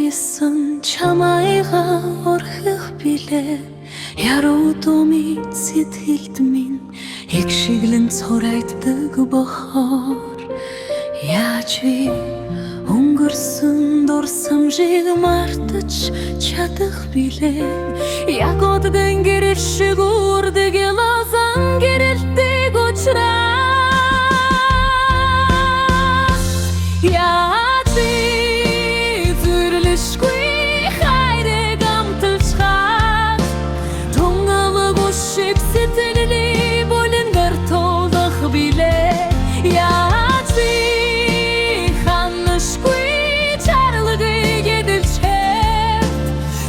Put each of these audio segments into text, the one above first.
Аясан чамайга орхих билээ яруу думын сэтгэлд минь их шиглэн цорайтдаг бохоор яаж би өнгөрсөн дурсамжийг мартаж чадах билээ яг оддын гэрэл шиг үрдэг лазан гэрэлдэг учраас яаж би зүрлэшгүй хайрыг амталчхаад тунгалаг ушиг сэтгэлний бүлэнгэр тулах билээ яаж би ханашгүй чарлагыг эдэлчээд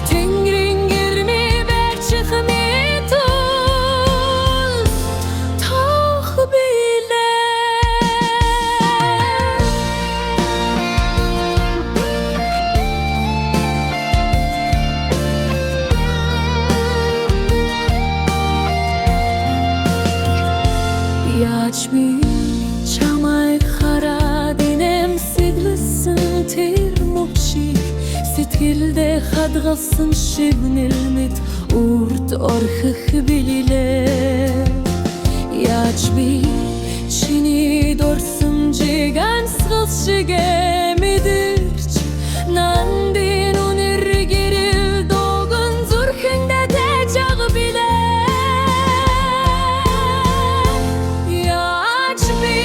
тэнгэрийн гэрмий барьчих мэт тох билээ яаж би чамайг хараад инэмсэглэсэн тэр мөчийг сэтгэлдээ хадгалсан шивнэл мэт үрд орхих билээ яаж би чиний дурсамжийг амьсгал шигэ мэдэрч нандин үнэр гэрэл догон зүрхэндээ тэжаг билээ яаж би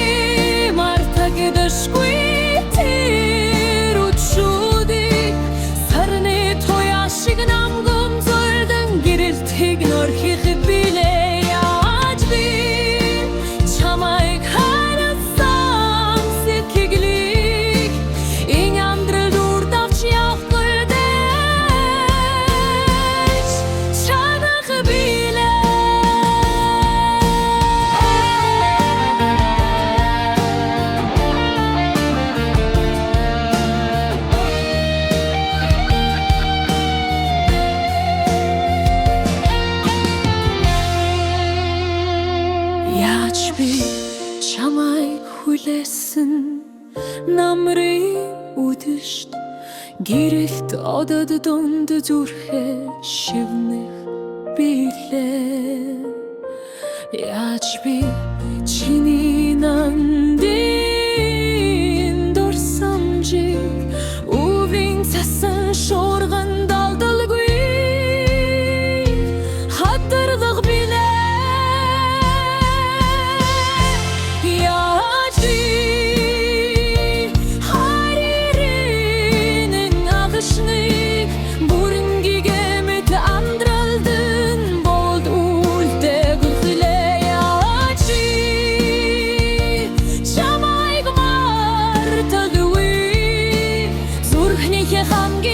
мартагдэшгүй тэр үчүүдийг сарны туяа шиг намгам зордон гэрэлтийг норхих билээ яаж би чамайг харасан сэтгэлийг энэ амьдрал үрдавч явгдэж чадах билээ яаж би чамайг хүлээсэн намрын үдэшт гэрэлт одод дунд зүрхээ шивнэх билээ яаж би чиний нандин дурсамжийг өвийн цасан шуурган далдалгүй хадарлах билээ яаж би хайрын агшныг бүрэнgiгээ мэт амдралдын болд үлдэг хүлээ яаж би чамайг мартаггүй зүрхнийхээ хамгийн